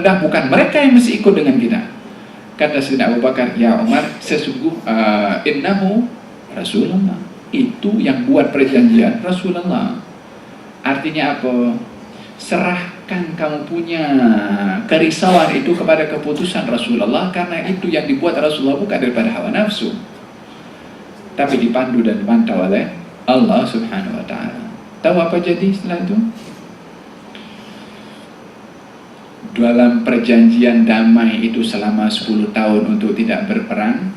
rendah bukan mereka yang mesti ikut dengan kita. Kata Sayyidina Abu Bakar, ya Umar, innahu Rasulullah. Itu yang buat perjanjian Rasulullah. Artinya apa? Serahkan kamu punya kerisauan itu kepada keputusan Rasulullah, karena itu yang dibuat Rasulullah bukan daripada hawa nafsu, tapi dipandu dan dipantau oleh Allah Subhanahu wa ta'ala. Tahu apa jadi setelah itu? Dalam perjanjian damai itu selama 10 tahun untuk tidak berperang,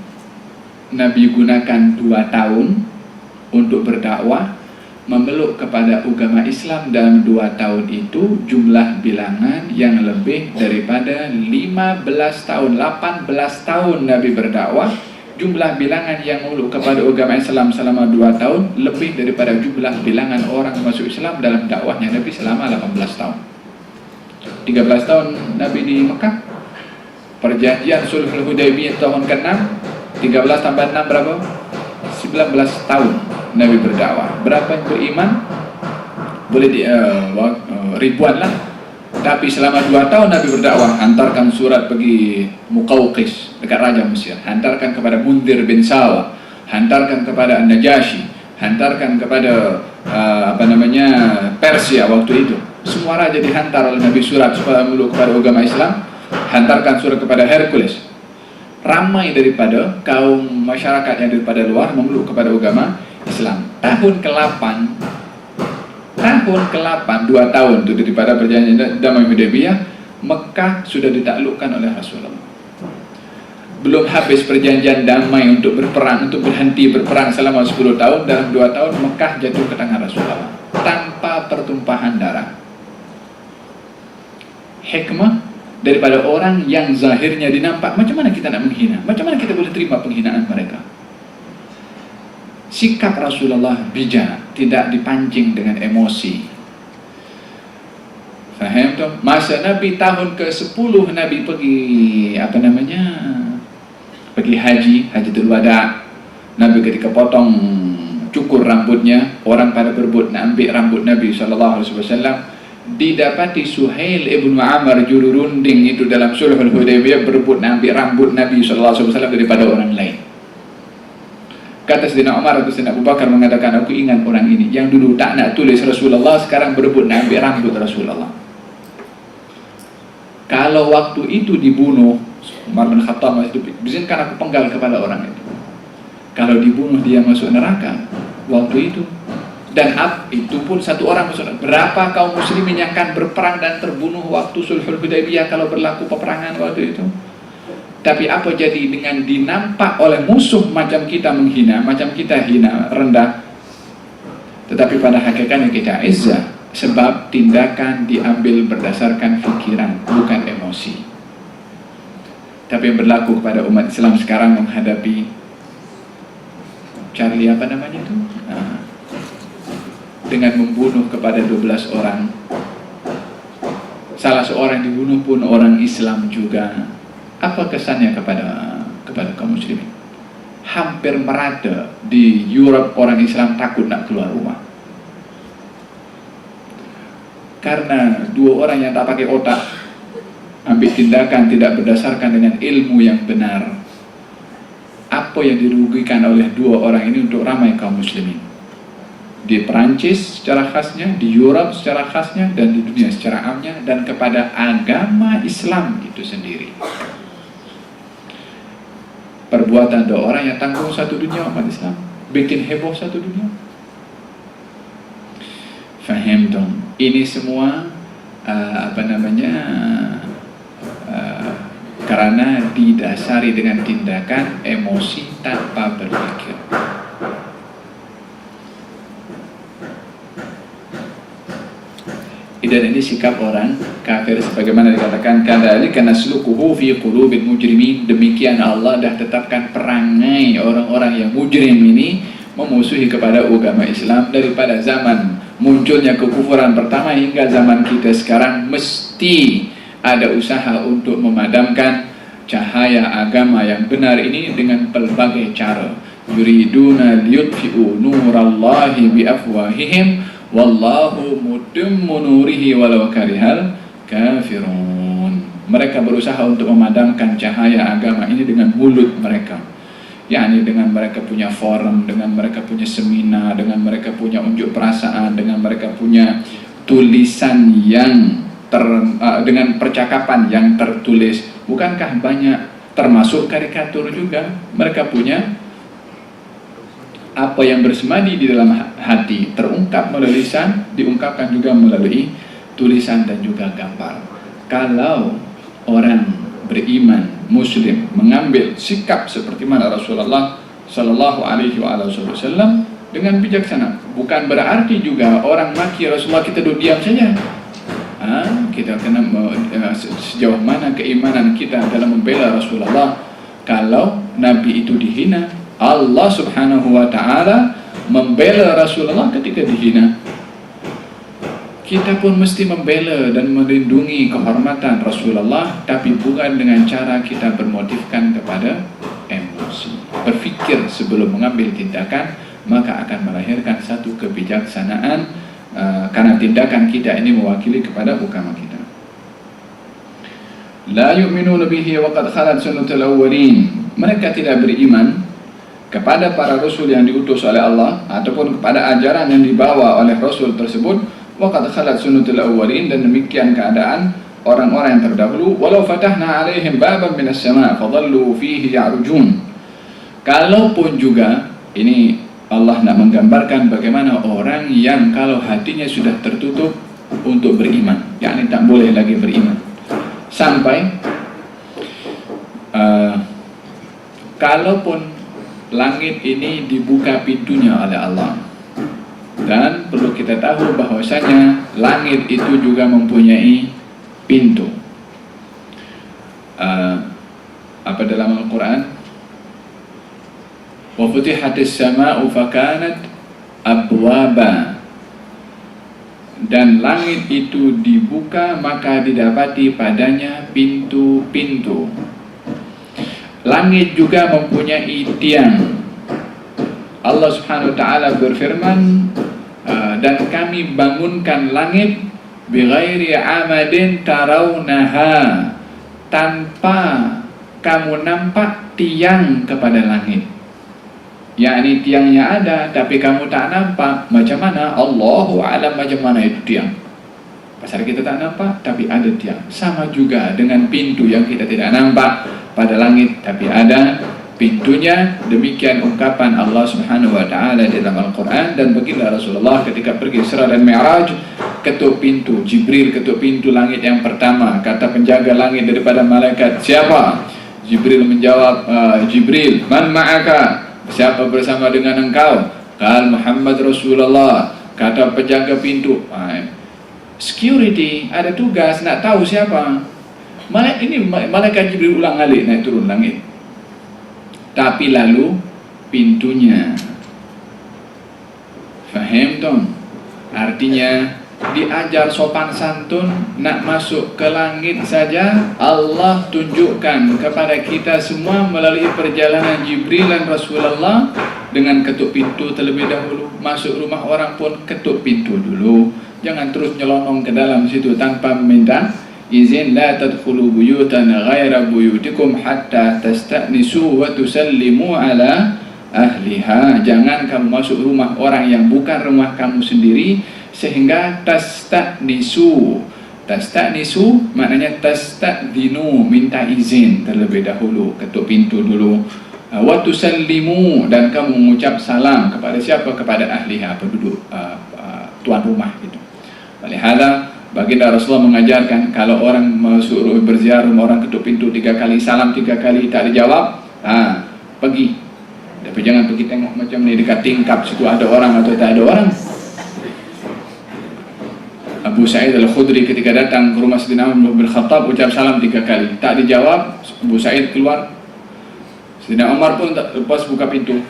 Nabi gunakan 2 tahun untuk berdakwah, memeluk kepada agama Islam. Dalam 2 tahun itu jumlah bilangan yang lebih daripada 15 tahun, 18 tahun Nabi berdakwah. Jumlah bilangan yang memeluk kepada agama Islam selama 2 tahun lebih daripada jumlah bilangan orang masuk Islam dalam dakwahnya Nabi selama 18 tahun. 13 tahun Nabi di Mekah, perjanjian Sulhul Hudaybiyah tahun ke-6, 13 tambah 6 berapa? 19 tahun Nabi berdakwah. Berapa yang beriman? Boleh ribuan lah. Tapi selama 2 tahun Nabi berdakwah, hantarkan surat pergi Muqawqis dekat Raja Mesir, hantarkan kepada Mundir bin Sawa, hantarkan kepada An-Najasyi, hantarkan kepada Persia waktu itu. Semua raja dihantar oleh Nabi surat supaya memeluk kepada agama Islam. Hantarkan surat kepada Hercules. Ramai daripada kaum masyarakat yang daripada luar memeluk kepada agama Islam. Tahun ke-8, 2 tahun itu daripada perjanjian damai Hudaybiyah, Mekah sudah ditaklukkan oleh Rasulullah. Belum habis perjanjian damai untuk berperang, untuk berhenti berperang selama 10 tahun, dalam 2 tahun Mekah jatuh ke tangan Rasulullah tanpa pertumpahan darah. Hikmah daripada orang yang zahirnya dinampak, macam mana kita nak menghina? Macam mana kita boleh terima penghinaan mereka? Sikap Rasulullah bijak, tidak dipancing dengan emosi. Faham tu? Masa Nabi tahun ke-10 Nabi pergi Hajatul Wada. Nabi ketika potong cukur rambutnya, orang pada berebut nak ambil rambut Nabi SAW. Didapati Suhail ibn Amr jururunding itu dalam Sulhul Hudaybiyah berebut nak ambil rambut Nabi SAW daripada orang lain. Kata Sayyidina Umar atau Sayyidina Abu Bakar mengatakan, aku ingat orang ini yang dulu tak nak tulis Rasulullah, sekarang berebut nak ambil rambut Rasulullah. Kalau waktu itu dibunuh, Umar bin Khattab masih hidup, izinkan aku penggal kepala orang itu. Kalau dibunuh dia masuk neraka waktu itu. Dan itu pun satu orang masuk neraka. Berapa kaum muslimin yang akan berperang dan terbunuh waktu Sulhul Hudaybiyah kalau berlaku peperangan waktu itu. Tapi apa jadi dengan dinampak oleh musuh macam kita menghina, macam kita hina, rendah, tetapi pada hakikatnya kita izzah, sebab tindakan diambil berdasarkan fikiran, bukan emosi. Tapi yang berlaku kepada umat Islam sekarang menghadapi Charlie dengan membunuh kepada 12 orang. Salah seorang dibunuh pun orang Islam juga. Apa kesannya kepada kaum muslimin? Hampir merata di Europe orang Islam takut nak keluar rumah. Karena 2 orang yang tak pakai otak ambil tindakan tidak berdasarkan dengan ilmu yang benar. Apa yang dirugikan oleh 2 orang ini untuk ramai kaum muslimin? Di Perancis secara khasnya, di Europe secara khasnya, dan di dunia secara amnya, dan kepada agama Islam itu sendiri. Perbuatan 2 orang yang tanggung satu dunia umat Islam, bikin heboh satu dunia. Faham dong? Ini semua karena didasari dengan tindakan emosi tanpa berpikir. Dan ini sikap orang kafir sebagaimana dikatakan kadzalika nasluquhu fi qulubil mujrimin. Demikian Allah dah tetapkan perangai orang-orang yang mujrim ini memusuhi kepada agama Islam daripada zaman munculnya kekufuran pertama hingga zaman kita sekarang. Mesti ada usaha untuk memadamkan cahaya agama yang benar ini dengan pelbagai cara. Yuriduna liyutfi'u nurallahi biafwahihim wallahu mutimmu nurihi walau karihal kafirun. Mereka berusaha untuk memadamkan cahaya agama ini dengan mulut mereka, yakni dengan mereka punya forum, dengan mereka punya seminar, dengan mereka punya unjuk perasaan, dengan mereka punya tulisan yang dengan percakapan yang tertulis. Bukankah banyak, termasuk karikatur juga, mereka punya apa yang bersemadi di dalam hati terungkap melalui lisan, diungkapkan juga melalui tulisan dan juga gambar. Kalau orang beriman muslim mengambil sikap seperti mana Rasulullah Sallallahu Alaihi Wasallam dengan bijaksana, bukan berarti juga orang maki Rasulullah kita duduk diam saja. Kita kena sejauh mana keimanan kita dalam membela Rasulullah. Kalau Nabi itu dihina, Allah Subhanahu wa Ta'ala membela Rasulullah ketika dihina. Kita pun mesti membela dan melindungi kehormatan Rasulullah, tapi bukan dengan cara kita bermotifkan kepada emosi. Berfikir sebelum mengambil tindakan, maka akan melahirkan satu kebijaksanaan, karena tindakan kita ini mewakili kepada ukama kita. La yu'minuna bihi wa qad khalat sunnatul awwalin. Mereka tidak beriman kepada para rasul yang diutus oleh Allah ataupun kepada ajaran yang dibawa oleh rasul tersebut. Wa qad khalat sunnatul awwalin, dan demikian keadaan orang-orang yang terdahulu. Walau fatahna alaihim baban minas sama' fadhallu fihi ya'rujun. Kalaupun juga, ini Allah nak menggambarkan bagaimana orang yang kalau hatinya sudah tertutup untuk beriman, yakni tak boleh lagi beriman, sampai kalaupun langit ini dibuka pintunya oleh Allah. Dan perlu kita tahu bahwasanya langit itu juga mempunyai pintu. Apa dalam Al-Quran? Wa futihatis sama'u fakanat abwaba. Dan langit itu dibuka, maka didapati padanya pintu-pintu. Langit juga mempunyai tiang. Allah Subhanahu wa Ta'ala berfirman, dan kami bangunkan langit bighairi amadin tarawnaha, tanpa kamu nampak tiang kepada langit. Yakni tiangnya ada tapi kamu tak nampak. Macam mana? Allahu a'lam macam mana itu tiang. Pasal kita tak nampak tapi ada tiang. Sama juga dengan pintu yang kita tidak nampak pada langit tapi ada pintunya. Demikian ungkapan Allah Subhanahu wa Ta'ala di dalam Al-Quran. Dan baginda Rasulullah ketika pergi Isra dan Mi'raj, ketuk pintu, Jibril ketuk pintu langit yang pertama. Kata penjaga langit daripada malaikat, siapa? Jibril menjawab, Jibril, man ma'aka? Siapa bersama dengan engkau? Kal Muhammad Rasulullah. Kata penjaga pintu, security ada tugas nak tahu siapa. Malaikat Jibril ulang alik naik turun langit. Tapi lalu pintunya, faham tuan? Artinya diajar sopan santun, nak masuk ke langit saja Allah tunjukkan kepada kita semua melalui perjalanan Jibril dan Rasulullah dengan ketuk pintu terlebih dahulu. Masuk rumah orang pun ketuk pintu dulu, jangan terus nyelonong ke dalam situ tanpa meminta izin. La tadkhulu buyutan ghaira buyutikum hatta tasta'nisu wa tusallimu ala ahliha. Jangan kamu masuk rumah orang yang bukan rumah kamu sendiri sehingga tasta'nisu. Tasta'nisu maknanya tasta'dinu, minta izin terlebih dahulu, ketuk pintu dulu. Wa tusallimu, dan kamu mengucap salam kepada siapa? Kepada ahliha, penduduk tuan rumah itu. Walihada baginda Rasulullah mengajarkan kalau orang masuk berziarah rumah orang, ketuk pintu 3 kali, salam 3 kali, tak dijawab, pergi. Tapi jangan pergi tengok macam ni dekat tingkap situ ada orang atau tak ada orang. Abu Sa'id Al-Khudri ketika datang ke rumah Sayyidina Umar bin Khattab, ucap salam 3 kali, tak dijawab. Abu Sa'id keluar, Sayyidina Umar pun lepas buka pintu.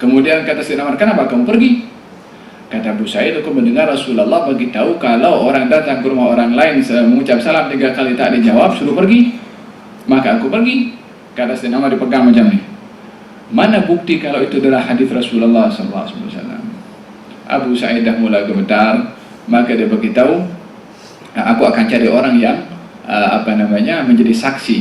Kemudian kata Sayyidina Umar, kenapa kamu pergi? Kata Abu Sa'id, aku mendengar Rasulullah beritahu kalau orang datang ke rumah orang lain mengucap salam 3 kali tak dijawab, suruh pergi. Maka aku pergi. Kata Sayyidina Umar dipegang macam ni. Mana bukti kalau itu adalah hadis Rasulullah SAW? Abu Sa'id dah mula gemetar. Maka dia beritahu, aku akan cari orang yang menjadi saksi.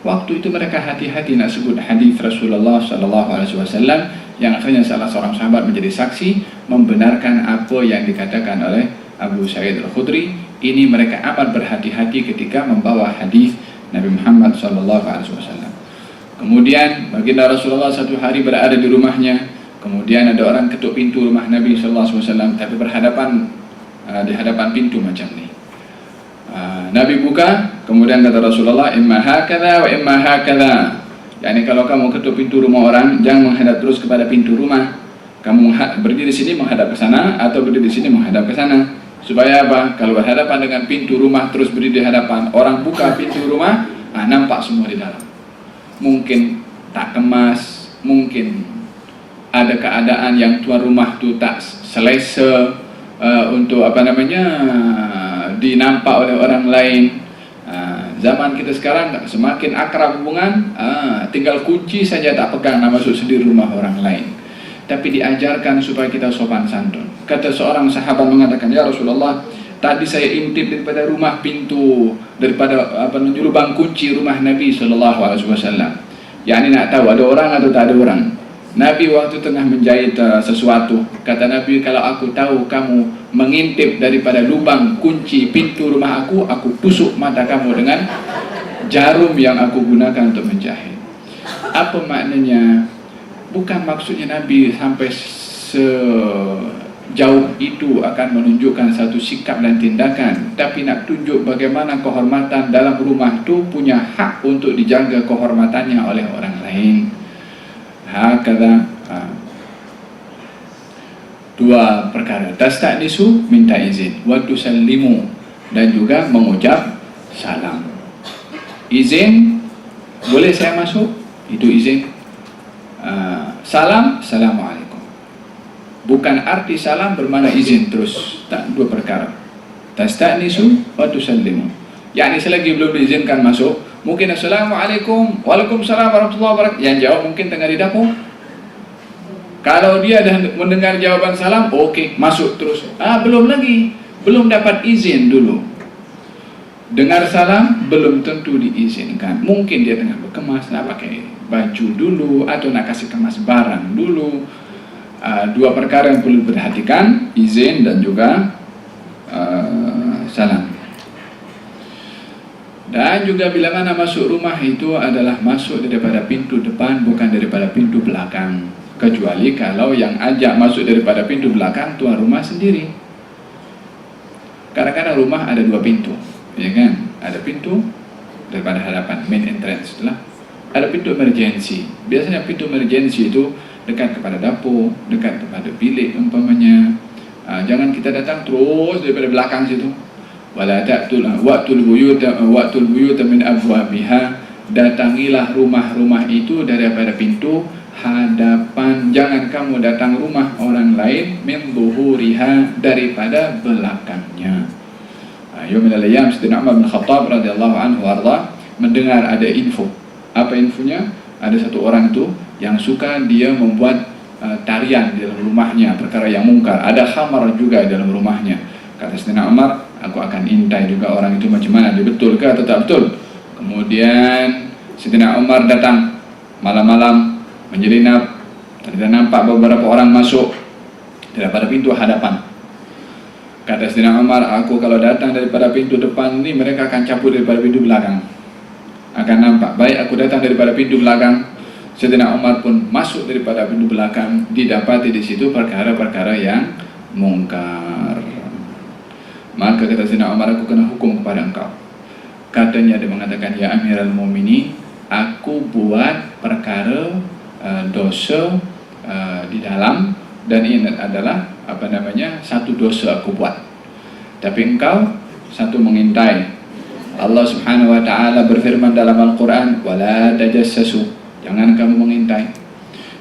Waktu itu mereka hati-hati nak sebut hadis Rasulullah SAW, yang akhirnya salah seorang sahabat menjadi saksi membenarkan apa yang dikatakan oleh Abu Sa'id Al-Khudri. Ini mereka amat berhati-hati ketika membawa hadis Nabi Muhammad SAW. Kemudian baginda Rasulullah satu hari berada di rumahnya. Kemudian ada orang ketuk pintu rumah Nabi SAW, tapi berhadapan di hadapan pintu macam ni. Nabi buka, kemudian kata Rasulullah, imma hakadha wa imma hakadha. Yani kalau kamu ketuk pintu rumah orang, jangan menghadap terus kepada pintu rumah. Kamu berdiri di sini menghadap ke sana, atau berdiri di sini menghadap ke sana. Supaya apa? Kalau berhadapan dengan pintu rumah terus berdiri di hadapan, orang buka pintu rumah, nampak semua di dalam. Mungkin tak kemas, mungkin ada keadaan yang tuan rumah tu tak selesa untuk dinampak oleh orang lain. Zaman kita sekarang semakin akrab hubungan, tinggal kunci saja tak pegang, nak masuk sendiri rumah orang lain. Tapi diajarkan supaya kita sopan santun. Kata seorang sahabat mengatakan, ya Rasulullah, tadi saya intip daripada rumah pintu, daripada lubang kunci rumah Nabi SAW. Yani nak tahu ada orang atau tak ada orang. Nabi waktu tengah menjahit sesuatu, kata Nabi, kalau aku tahu kamu mengintip daripada lubang kunci pintu rumah aku tusuk mata kamu dengan jarum yang aku gunakan untuk menjahit. Apa maknanya? Bukan maksudnya Nabi sampai sejauh itu akan menunjukkan satu sikap dan tindakan, tapi nak tunjuk bagaimana kehormatan dalam rumah itu punya hak untuk dijaga kehormatannya oleh orang lain. Hakadha. Dua perkara, tasta'nisu, minta izin, wa tusallimu, dan juga mengucap salam. Izin, boleh saya masuk? Itu izin. Salam, assalamualaikum. Bukan arti salam bermakna izin terus. Tak, dua perkara. Tasta'nisu wa tusallimu. Yani selagi belum diizinkan masuk, mungkin assalamualaikum, waalaikumsalam warahmatullahi wabarakatuh, yang jawab mungkin tengah di dapur. Kalau dia dah mendengar jawaban salam, okey, masuk terus. Belum lagi, belum dapat izin dulu. Dengar salam belum tentu diizinkan. Mungkin dia tengah berkemas, nak pakai baju dulu atau nak kasih kemas barang dulu. Dua perkara yang perlu diperhatikan, izin dan juga salam. Dan juga bila mana masuk rumah itu adalah masuk daripada pintu depan, bukan daripada pintu belakang. Kecuali kalau yang ajak masuk daripada pintu belakang tuan rumah sendiri. Kadang-kadang rumah ada dua pintu, ya kan? Ada pintu daripada hadapan, main entrance itulah. Ada pintu emergency. Biasanya pintu emergency itu dekat kepada dapur, dekat kepada bilik umpamanya. Jangan kita datang terus daripada belakang situ. Wala ta'tul waqtul buyut min abwabiha. Datangilah rumah-rumah itu daripada pintu hadapan. Jangan kamu datang rumah orang lain min zuhuriha, daripada belakangnya. Yaumil ayyam Sayyidina Umar bin Khattab radhiyallahu anhu warda mendengar ada info. Apa infonya? Ada satu orang itu yang suka dia membuat tarian di dalam rumahnya, perkara yang mungkar. Ada khamar juga di dalam rumahnya. Kata Sayyidina Umar, aku akan intai juga orang itu macam mana, dia betul ke atau tak betul. Kemudian Sayyidina Umar datang malam-malam menyelinap. Ternyata nampak beberapa orang masuk daripada pintu hadapan. Kata Sayyidina Umar, aku kalau datang daripada pintu depan ni, mereka akan cabut daripada pintu belakang. Akan nampak, baik aku datang daripada pintu belakang. Sayyidina Umar pun masuk daripada pintu belakang. Didapati di situ perkara-perkara yang mungkar. Maka kata Sayyidina Umar, aku kena hukum kepada engkau. Katanya dia mengatakan, ya Amirul Mukminin, aku buat perkara dosa di dalam, dan ini adalah satu dosa aku buat. Tapi engkau satu mengintai. Allah Subhanahu wa taala berfirman dalam Al-Qur'an, wala tajassasu, jangan kamu mengintai.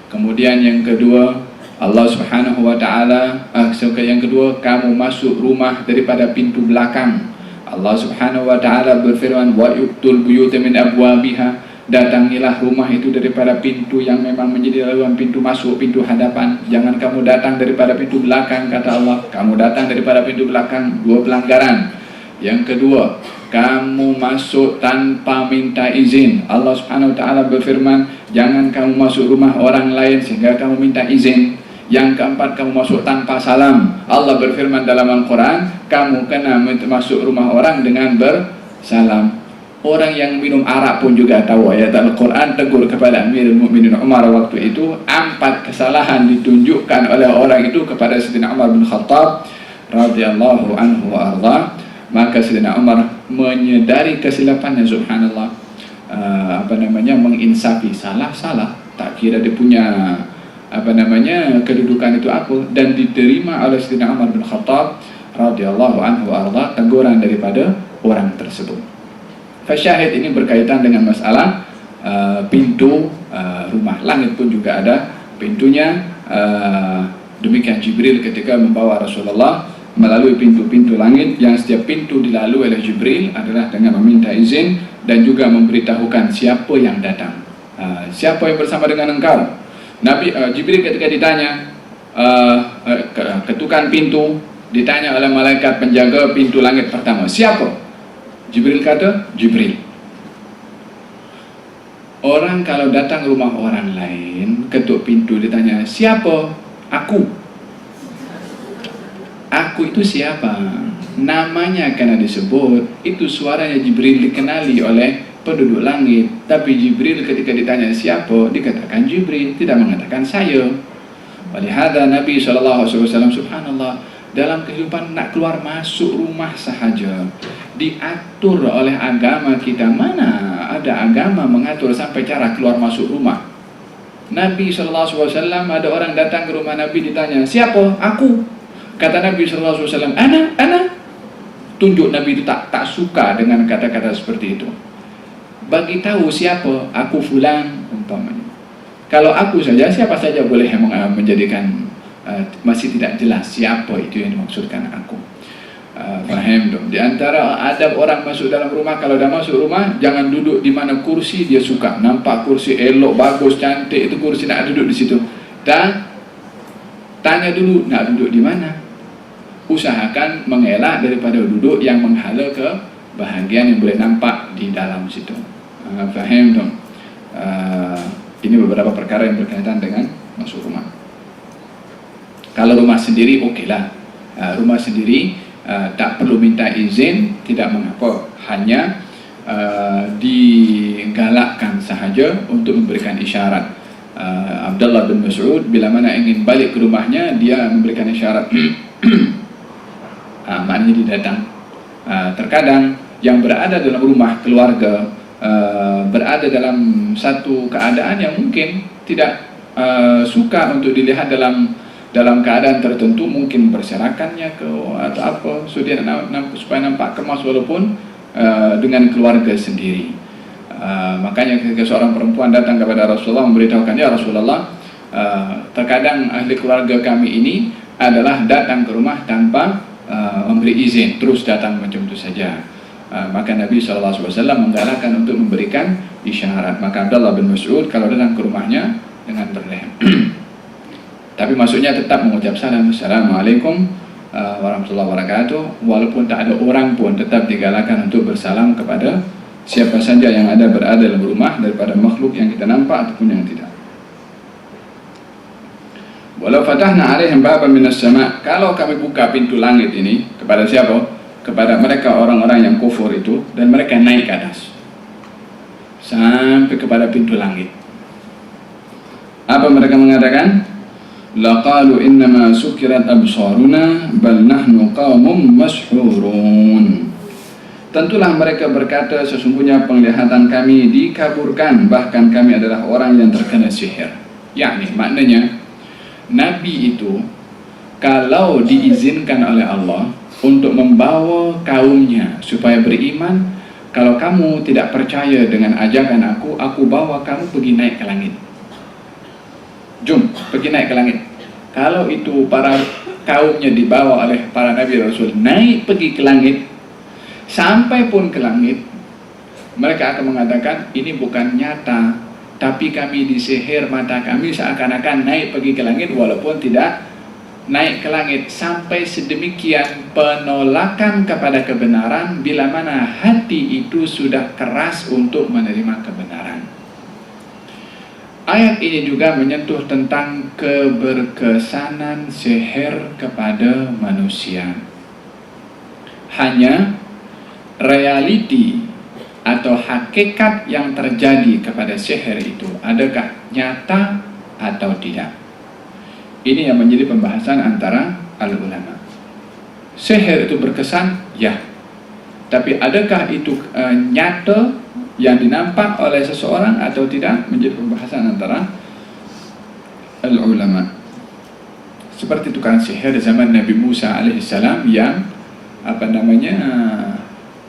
Kemudian yang kedua, Allah Subhanahu wa taala yang kedua, kamu masuk rumah daripada pintu belakang. Allah Subhanahu wa taala berfirman, wa yu'tul buyuta min abwabiha, datangilah rumah itu daripada pintu yang memang menjadi laluan, pintu masuk, pintu hadapan. Jangan kamu datang daripada pintu belakang, kata Allah. Kamu datang daripada pintu belakang, dua pelanggaran. Yang kedua, kamu masuk tanpa minta izin. Allah Subhanahu wa taala berfirman, jangan kamu masuk rumah orang lain sehingga kamu minta izin. Yang keempat, kamu masuk tanpa salam. Allah berfirman dalam Al-Quran, kamu kena masuk rumah orang dengan bersalam. Orang yang minum arak pun juga tahu ayat Al-Quran tegur kepada Amirul Mukminin Umar waktu itu. 4 kesalahan ditunjukkan oleh orang itu kepada Sayyidina Umar bin Khattab radhiyallahu anhu wa arda. Maka Sayyidina Umar menyadari kesilapannya, subhanallah, menginsafi salah, tak kira dia punya kedudukan itu apa, dan diterima oleh Sayyidina Umar bin Khattab radhiyallahu anhu wa arda teguran daripada orang tersebut. Fasyahid ini berkaitan dengan masalah pintu rumah. Langit pun juga ada pintunya. Demikian Jibril ketika membawa Rasulullah melalui pintu-pintu langit, yang setiap pintu dilalui oleh Jibril adalah dengan meminta izin dan juga memberitahukan siapa yang datang. Siapa yang bersama dengan engkau? Jibril ketika ditanya ketukan pintu, ditanya oleh malaikat penjaga pintu langit pertama, siapa? Jibril kata, Jibril. Orang kalau datang rumah orang lain, ketuk pintu, ditanya, siapa? Aku. Aku itu siapa? Namanya karena disebut, itu suaranya Jibril dikenali oleh penduduk langit. Tapi Jibril ketika ditanya siapa, dikatakan Jibril, tidak mengatakan saya. Walihada Nabi SAW, subhanallah, dalam kehidupan nak keluar masuk rumah sahaja diatur oleh agama kita. Mana ada agama mengatur sampai cara keluar masuk rumah? Nabi SAW, ada orang datang ke rumah Nabi, ditanya siapa? Aku. Kata Nabi SAW, ana. Tunjuk Nabi itu tak suka dengan kata-kata seperti itu. Bagi tahu siapa, aku fulan umpamanya. Kalau aku saja, siapa saja boleh menjadikan masih tidak jelas siapa itu yang dimaksudkan aku. Faham dong? Di antara adab orang masuk dalam rumah, kalau dah masuk rumah jangan duduk di mana kursi dia suka. Nampak kursi elok, bagus, cantik, itu kursi, nak duduk di situ. Dan tanya dulu nak duduk di mana. Usahakan mengelak daripada duduk yang menghala ke bahagian yang boleh nampak di dalam situ. Faham dong? Ini beberapa perkara yang berkaitan dengan masuk rumah. Kalau rumah sendiri, okeylah. Rumah sendiri tak perlu minta izin, tidak mengapa. Hanya digalakkan sahaja untuk memberikan isyarat. Abdullah bin Mas'ud bila mana ingin balik ke rumahnya, dia memberikan isyarat. Maknanya dia datang. Terkadang yang berada dalam rumah keluarga berada dalam satu keadaan yang mungkin tidak suka untuk dilihat dalam keadaan tertentu, mungkin berserakannya ke atau apa, so dia supaya nampak kemas walaupun dengan keluarga sendiri. Makanya ketika seorang perempuan datang kepada Rasulullah memberitahukan, ya Rasulullah, terkadang ahli keluarga kami ini adalah datang ke rumah tanpa memberi izin, terus datang macam itu saja. Maka Nabi SAW menggalakkan untuk memberikan isyarat. Maka Abdullah bin Mas'ud kalau datang ke rumahnya dengan berlehem. Tapi maksudnya tetap mengucap salam, Assalamualaikum warahmatullahi wabarakatuh. Walaupun tak ada orang pun tetap digalakkan untuk bersalam kepada siapa saja yang berada dalam rumah, daripada makhluk yang kita nampak ataupun yang tidak. Walau fatahna alaihim baban minas sama', kalau kami buka pintu langit ini kepada siapa? Kepada mereka orang-orang yang kufur itu, dan mereka naik ke atas sampai kepada pintu langit. Apa mereka mengatakan? Laqalu innama sukirat absaruna bal nahnu qaumun mashhurun. Tentulah mereka berkata, sesungguhnya penglihatan kami dikaburkan, bahkan kami adalah orang yang terkena sihir. Yakni maknanya Nabi itu kalau diizinkan oleh Allah untuk membawa kaumnya supaya beriman, kalau kamu tidak percaya dengan ajakan aku bawa kamu pergi naik ke langit. Jom, pergi naik ke langit. Kalau itu para kaumnya dibawa oleh para Nabi Rasul naik pergi ke langit, sampai pun ke langit, mereka akan mengatakan ini bukan nyata, tapi kami disihir mata kami seakan-akan naik pergi ke langit walaupun tidak naik ke langit sampai sedemikian penolakan kepada kebenaran bila mana hati itu sudah keras untuk menerima kebenaran. Ayat ini juga menyentuh tentang keberkesanan sihir kepada manusia. Hanya realiti atau hakikat yang terjadi kepada sihir itu adakah nyata atau tidak? Ini yang menjadi pembahasan antara al-ulama. Sihir itu berkesan, ya. Tapi adakah itu nyata yang dinampak oleh seseorang atau tidak, menjadi pembahasan antara al-ulama. Seperti tukang sihir di zaman Nabi Musa alaihissalam yang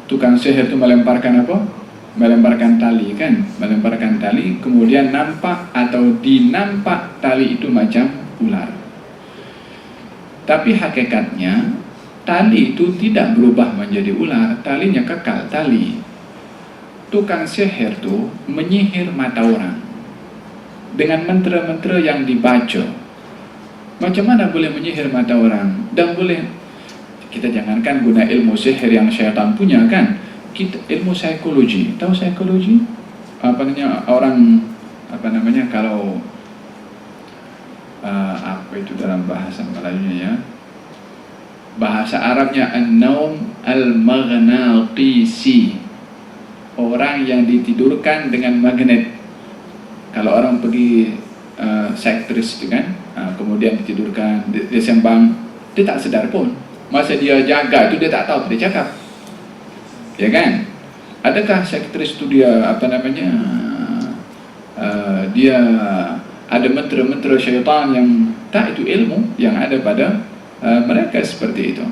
tukang sihir itu melemparkan apa? Melemparkan tali, kan? Melemparkan tali, kemudian nampak atau dinampak tali itu macam ular. Tapi hakikatnya tali itu tidak berubah menjadi ular, talinya kekal tali. Tukang sihir itu menyihir mata orang dengan mantra-mantra yang dibaca. Macam mana boleh menyihir mata orang? Dan boleh, kita jangankan guna ilmu sihir yang syaitan punya, kan? Kita ilmu psikologi, tahu psikologi? Kalau apa itu dalam bahasa Melayunya ya? Bahasa Arabnya an-naum al-maghnatisi, orang yang ditidurkan dengan magnet. Kalau orang pergi sektris itu kan, kemudian ditidurkan, dia sembang, dia tak sedar pun. Masa dia jaga itu dia tak tahu dia cakap, ya kan? Adakah sektris itu dia dia ada mentera-mentera syaitan yang tak, itu ilmu yang ada pada mereka seperti itu.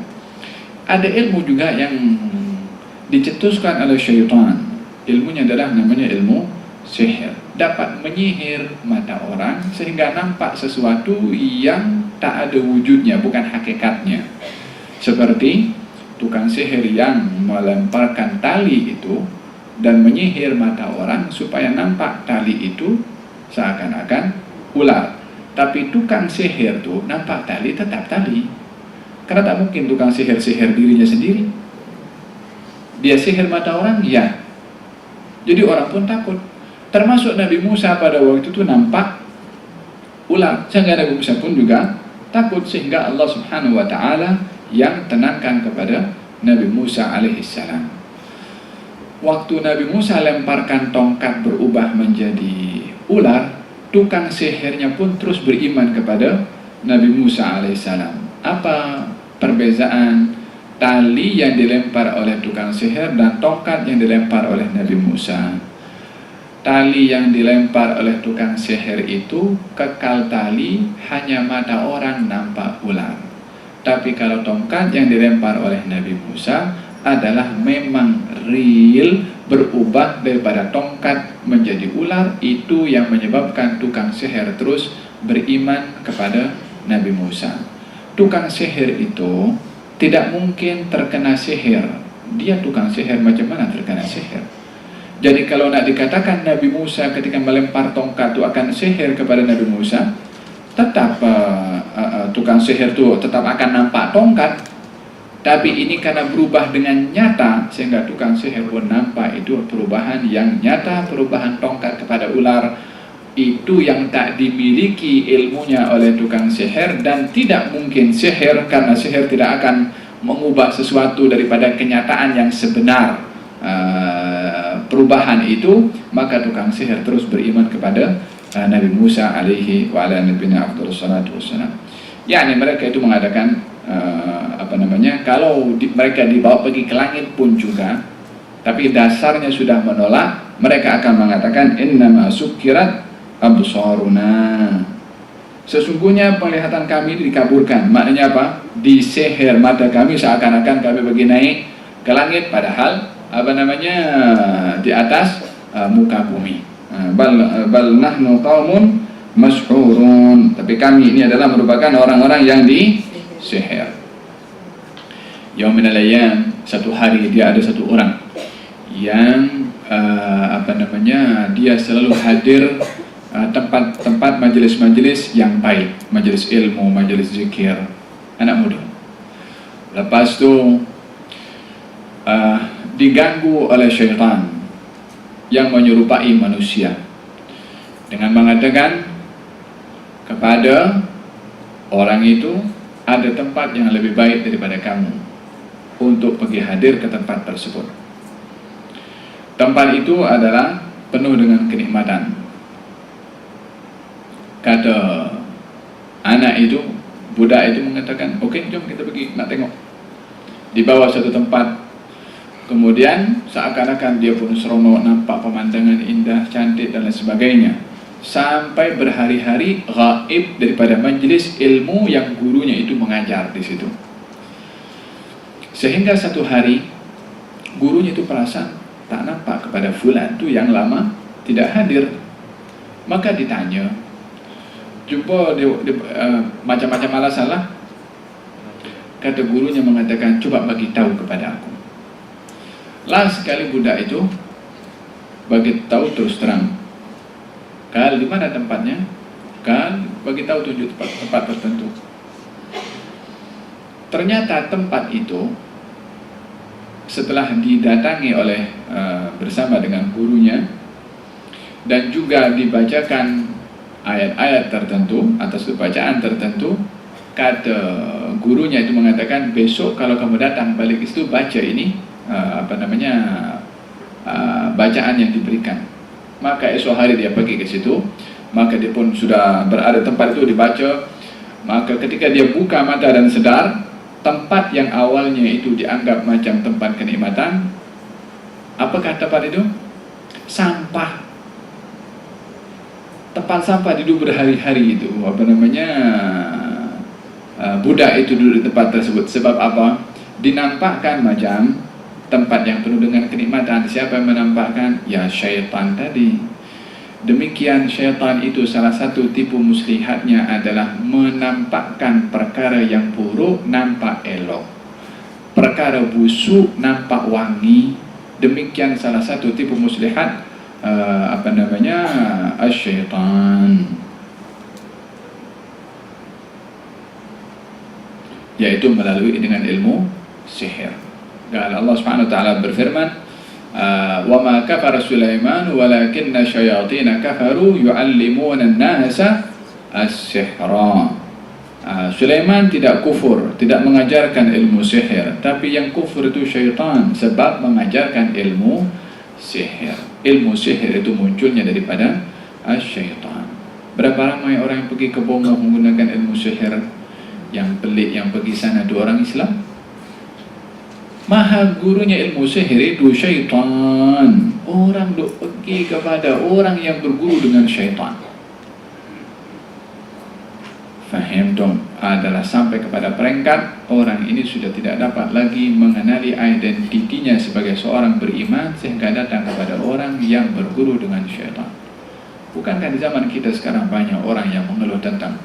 Ada ilmu juga yang dicetuskan oleh syaitan. Ilmunya adalah namanya ilmu sihir. Dapat menyihir mata orang sehingga nampak sesuatu yang tak ada wujudnya, bukan hakikatnya. Seperti tukang sihir yang melemparkan tali itu dan menyihir mata orang supaya nampak tali itu seakan-akan ular. Tapi tukang sihir tuh nampak tali tetap tali, karena tak mungkin tukang sihir dirinya sendiri. Dia sihir mata orang, ya. Jadi orang pun takut. Termasuk Nabi Musa pada waktu itu nampak ular, sehingga Nabi Musa pun juga takut, sehingga Allah Subhanahu wa ta'ala yang tenangkan kepada Nabi Musa alaihissalam. Waktu Nabi Musa lemparkan tongkat berubah menjadi ular, tukang sihirnya pun terus beriman kepada Nabi Musa alaihissalam. Apa perbezaan tali yang dilempar oleh tukang sihir dan tongkat yang dilempar oleh Nabi Musa? Tali yang dilempar oleh tukang sihir itu kekal tali, hanya mata orang nampak ular. Tapi kalau tongkat yang dilempar oleh Nabi Musa adalah memang real, berubah daripada tongkat menjadi ular. Itu yang menyebabkan tukang sihir terus beriman kepada Nabi Musa. Tukang sihir itu tidak mungkin terkena sihir. Dia tukang sihir, macam mana terkena sihir? Jadi kalau nak dikatakan Nabi Musa ketika melempar tongkat itu akan sihir kepada Nabi Musa, tetap tukang sihir itu tetap akan nampak tongkat. Tapi ini karena berubah dengan nyata, sehingga tukang sihir pun nampak itu perubahan yang nyata, perubahan tongkat kepada ular. Itu yang tak dimiliki ilmunya oleh tukang sihir, dan tidak mungkin sihir, karena sihir tidak akan mengubah sesuatu daripada kenyataan yang sebenar. Perubahan itu, maka tukang sihir terus beriman kepada Nabi Musa alaihi wa ala nabiyina afdhalus salatu wassalam. Yani mereka itu mengadakan kalau mereka dibawa pergi ke langit pun juga, tapi dasarnya sudah menolak, mereka akan mengatakan innama sukkirat absaruna, sesungguhnya penglihatan kami dikaburkan. Maknanya apa? Disihir mata kami seakan-akan kami pergi naik ke langit, padahal di atas muka bumi. Bal nahnu qaumun mash'urun, tapi kami ini adalah merupakan orang-orang yang disihir. Yaumin al-ayyam, satu hari dia ada satu orang yang dia selalu hadir tempat-tempat majelis-majelis yang baik, majelis ilmu, majelis zikir, anak muda. Lepas tu diganggu oleh syaitan yang menyerupai manusia dengan mengatakan kepada orang itu, ada tempat yang lebih baik daripada kamu untuk pergi hadir ke tempat tersebut. Tempat itu adalah penuh dengan kenikmatan. Kata anak itu, budak itu mengatakan, okey, jom kita pergi, nak tengok. Dibawa satu tempat. Kemudian seakan-akan dia pun seronok, nampak pemandangan indah, cantik dan lain sebagainya. Sampai berhari-hari gaib daripada majlis ilmu yang gurunya itu mengajar di situ. Sehingga satu hari gurunya itu perasan tak nampak kepada fulan tu yang lama tidak hadir. Maka ditanya, jumpa dia, macam-macam alasan lah. Kata gurunya mengatakan, coba bagi tahu kepada aku. Last sekali budak itu bagi tahu terus terang. Kal, di mana tempatnya? Kal, bagi tahu tunjuk tempat tertentu. Ternyata tempat itu setelah didatangi oleh bersama dengan gurunya dan juga dibacakan ayat-ayat tertentu atas bacaan tertentu, kata gurunya itu mengatakan, besok kalau kamu datang balik itu baca ini bacaan yang diberikan. Maka esok hari dia pergi ke situ, maka dia pun sudah berada tempat itu dibaca. Maka ketika dia buka mata dan sedar, tempat yang awalnya itu dianggap macam tempat kenikmatan, apakah tempat itu? Sampah. Tempat sampah duduk berhari-hari itu, budak itu duduk di tempat tersebut. Sebab apa? Dinampakkan macam tempat yang penuh dengan kenikmatan. Siapa yang menampakkan? Ya, syaitan tadi. Demikian syaitan itu salah satu tipu muslihatnya adalah menampakkan perkara yang buruk nampak elok, perkara busuk nampak wangi. Demikian salah satu tipu muslihat syaitan, yaitu melalui dengan ilmu sihir. Dan Allah Subhanahu wa taala berfirman, "Wa ma kafara Sulaiman walakinna syayatin kafaru yu'allimuna an-nasa as-sihra." Sulaiman tidak kufur, tidak mengajarkan ilmu sihir, tapi yang kufur itu syaitan sebab mengajarkan ilmu sihir. Ilmu sihir itu munculnya daripada syaitan. Berapa ramai orang yang pergi ke Bongo menggunakan ilmu sihir? Yang pelik yang pergi sana dua orang Islam. Maha gurunya ilmu sihir itu syaitan. Orang duk pergi kepada orang yang berguru dengan syaitan. Faham dong? Adalah sampai kepada peringkat orang ini sudah tidak dapat lagi mengenali identitinya sebagai seorang beriman, sehingga datang kepada orang yang berguru dengan syaitan. Bukankah di zaman kita sekarang banyak orang yang mengeluh tentang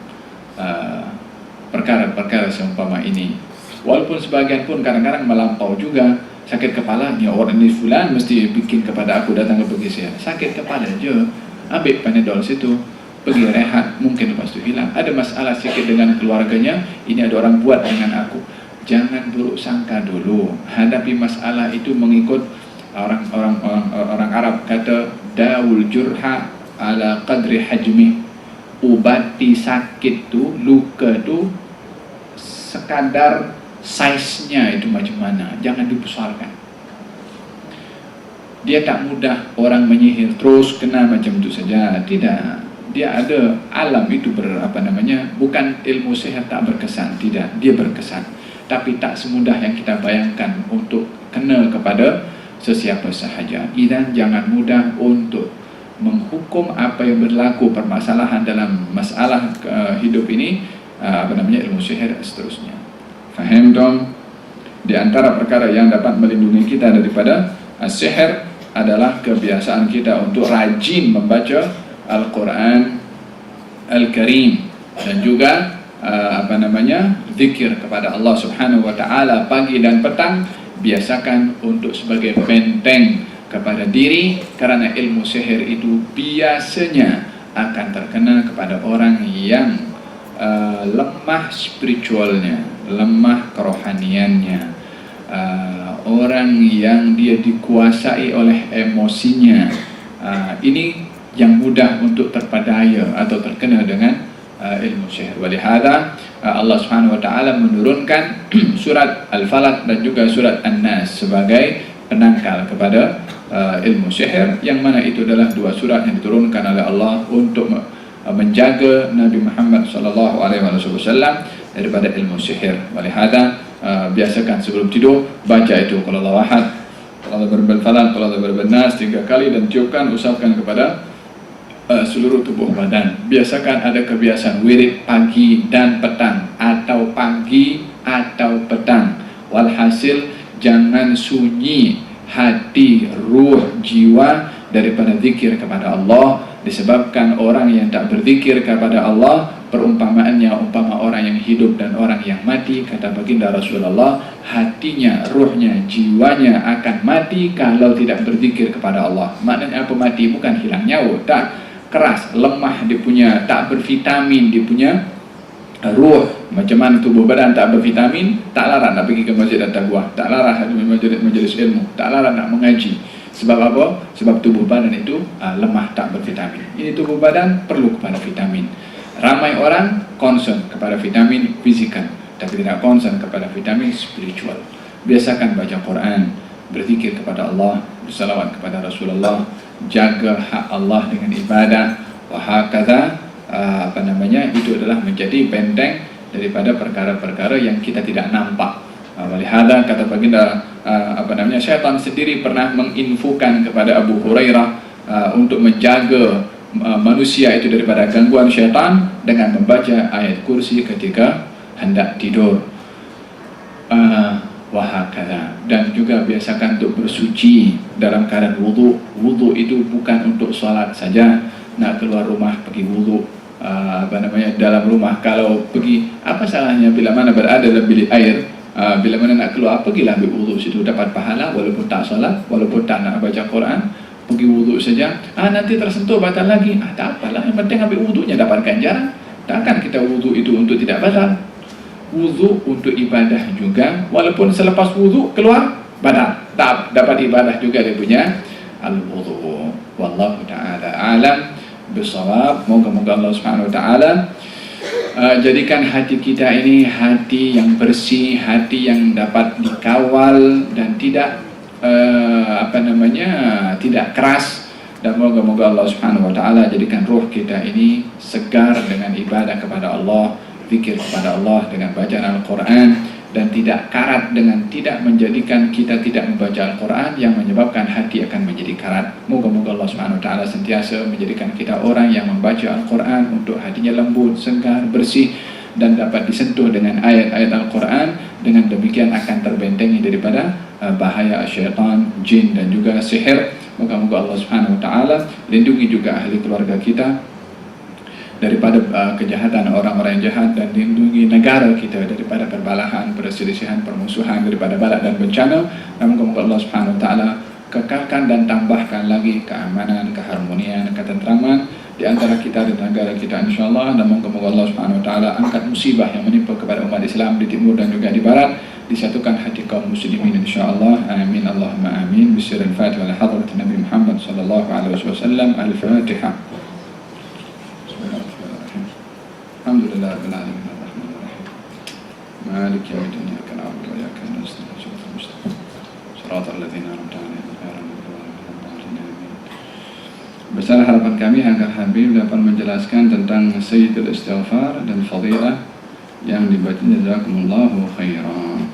perkara-perkara seumpama ini? Walaupun sebagian pun kadang-kadang melampau juga. Sakit kepala, ya orang ini fulan mesti bikin kepada aku datang ke pergi sihir. Sakit kepala je, ambil Panadol situ, pergi rehat, mungkin lepas itu hilang. Ada masalah sikit dengan keluarganya, ini ada orang buat dengan aku. Jangan buruk sangka dulu. Hadapi masalah itu mengikut orang Arab kata, daul jurha ala qadri hajmi. Ubati sakit tu, luka tu sekadar size-nya itu macam mana, jangan dibesarkan. Dia tak mudah orang menyihir terus kena macam itu saja, tidak. Dia ada alam itu bukan ilmu sihir tak berkesan, tidak, dia berkesan, tapi tak semudah yang kita bayangkan untuk kena kepada sesiapa sahaja. Dan jangan mudah untuk menghukum apa yang berlaku permasalahan dalam masalah hidup ini, ilmu sihir seterusnya. Faham dong? Di antara perkara yang dapat melindungi kita daripada sihir adalah kebiasaan kita untuk rajin membaca Al-Quran Al-Karim dan juga zikir kepada Allah Subhanahu wa taala pagi dan petang. Biasakan untuk sebagai benteng kepada diri, karena ilmu sihir itu biasanya akan terkena kepada orang yang lemah spiritualnya. lemah kerohaniannya, orang yang dia dikuasai oleh emosinya, ini yang mudah untuk terpadaya atau terkena dengan ilmu sihir. Walihada Allah Subhanahu wa taala menurunkan surat Al-Falaq dan juga surat An-Nas sebagai penangkal kepada ilmu sihir, yang mana itu adalah dua surat yang diturunkan oleh Allah untuk menjaga Nabi Muhammad sallallahu alaihi wasallam daripada ilmu sihir. Walihada biasakan sebelum tidur baca itu qul huwallahu ahad, qul a'udzu birabbil falaq, qul a'udzu birabbin nas 3 kali, dan tiupkan, usapkan kepada seluruh tubuh badan. Biasakan ada kebiasaan wirid pagi dan petang atau pagi atau petang. Walhasil jangan sunyi hati, ruh, jiwa daripada zikir kepada Allah, disebabkan orang yang tak berzikir kepada Allah perumpamaannya umpama orang yang hidup dan orang yang mati. Kata baginda Rasulullah, hatinya, ruhnya, jiwanya akan mati kalau tidak berzikir kepada Allah. Maknanya apa mati? Bukan hilang nyawa, tak, keras, lemah dia punya, tak bervitamin dia punya ruh. Macam mana tubuh badan tak bervitamin, tak larang nak pergi ke masjid dan taqwa, tak larang majlis ilmu, tak larang nak mengaji. Sebab apa? Sebab tubuh badan itu lemah, tak bervitamin. Ini tubuh badan perlu kepada vitamin. Ramai orang concern kepada vitamin fizikal, tapi tidak concern kepada vitamin spiritual. Biasakan baca Quran, berzikir kepada Allah, bersalawat kepada Rasulullah, jaga hak Allah dengan ibadah, wahakadha, itu adalah menjadi benteng daripada perkara-perkara yang kita tidak nampak. Walihada kata baginda syaitan sendiri pernah menginfokan kepada Abu Hurairah untuk menjaga manusia itu daripada gangguan syaitan dengan membaca ayat kursi ketika hendak tidur. Wahakadha. Dan juga biasakan untuk bersuci dalam keadaan wudu. Wudu itu bukan untuk solat saja. Nak keluar rumah pergi wudu, dalam rumah kalau pergi, apa salahnya bila mana berada dalam bilik air, bila mana nak keluar pergilah ambil wudu situ, dapat pahala walaupun tak solat, walaupun tak nak baca Quran, pergi wudu saja. Nanti tersentuh batal lagi, tak apalah, yang penting ambil wudunya dapat ganjaran. Takkan kita wudu itu untuk tidak batal. Wudu untuk ibadah juga, walaupun selepas wudu keluar badan, tak dapat ibadah juga dia punya al-wudu. Wallahu ta'ala alam bisawab. Moga-moga Allah Subhanahu wa taala jadikan hati kita ini hati yang bersih, hati yang dapat dikawal dan tidak tidak keras, dan moga-moga Allah Subhanahu wa taala jadikan ruh kita ini segar dengan ibadah kepada Allah, zikir kepada Allah dengan bacaan Al-Quran, dan tidak karat dengan tidak menjadikan kita tidak membaca Al-Quran yang menyebabkan hati akan menjadi karat. Moga-moga Allah Subhanahu wa taala sentiasa menjadikan kita orang yang membaca Al-Quran untuk hatinya lembut, segar, bersih, dan dapat disentuh dengan ayat-ayat Al-Quran. Dengan demikian akan terbentengi daripada bahaya syaitan, jin dan juga sihir. Moga-moga Allah Subhanahu wa taala lindungi juga ahli keluarga kita daripada kejahatan orang-orang yang jahat, dan lindungi negara kita daripada perbalahan, perselisihan, permusuhan, daripada bala dan bencana. Dan moga-moga Allah Subhanahu wa taala kekalkan dan tambahkan lagi keamanan, keharmonian, ketentraman di antara kita dan negara kita insyaallah. Dan moga-moga Allah Subhanahu wa taala angkat musibah yang menimpa kepada umat Islam di timur dan juga di barat, disatukan hati kaum muslimin insyaallah. Amin Allahumma amin. Bismillahil Fatihah ala hadrat Nabi Muhammad sallallahu alaihi wasallam. Al-Fatihah. Alhamdulillah rabbil alamin arrahmanir rahim maliki yaumiddin iyyaka na'budu wa iyyaka nasta'in ihdinas mustaqim shiratal ladzina an'amta 'alaihim ghairil maghdubi 'alaihim waladdallin. Besar harapan kami agar Habib dapat menjelaskan tentang Sayyidul Istighfar dan fadilah yang dibaca. Jazakumullahu khairan.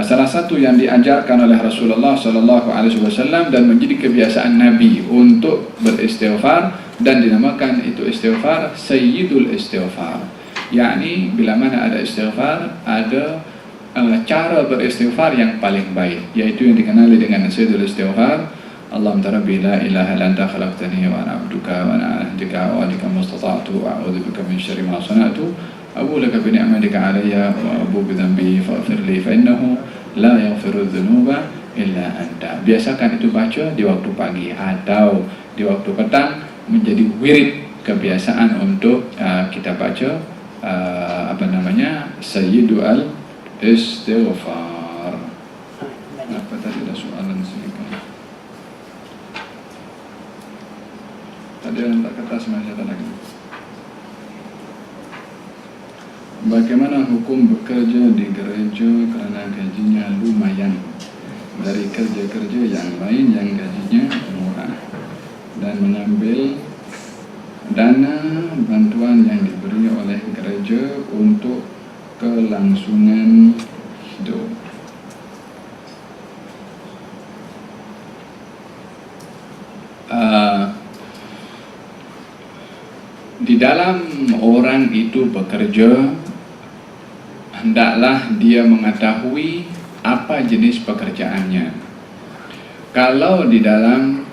Salah satu yang diajarkan oleh Rasulullah sallallahu alaihi wasallam dan menjadi kebiasaan Nabi untuk beristighfar, dan dinamakan itu istighfar Sayyidul Istighfar. Yakni bila mana ada istighfar, ada cara beristighfar yang paling baik, yaitu yang dikenali dengan Sayyidul Istighfar. Allahumma rabbi la ilaha illa anta khalaqtani wa ana 'abduka wa ana ahdika wa alika mustata'tu wa a'udzu bika min syarri ma sana'tu abu laka bi ni'matika 'alayya wa abu bi dhanbi faghfir li fa innahu la yaghfiru dzunuba illa anta. Biasakan itu baca di waktu pagi atau di waktu petang, menjadi wirid kebiasaan untuk kita baca Sayyidul istighfar. Apa tadi ada soalan sini kan? Tadi yang tak kata semuanya lagi. Bagaimana hukum bekerja di gereja karena gajinya lumayan dari kerja-kerja yang lain yang gajinya murah, dan mengambil dana bantuan yang diberi oleh gereja untuk kelangsungan hidup? Di dalam orang itu bekerja, hendaklah dia mengetahui apa jenis pekerjaannya. Kalau di dalam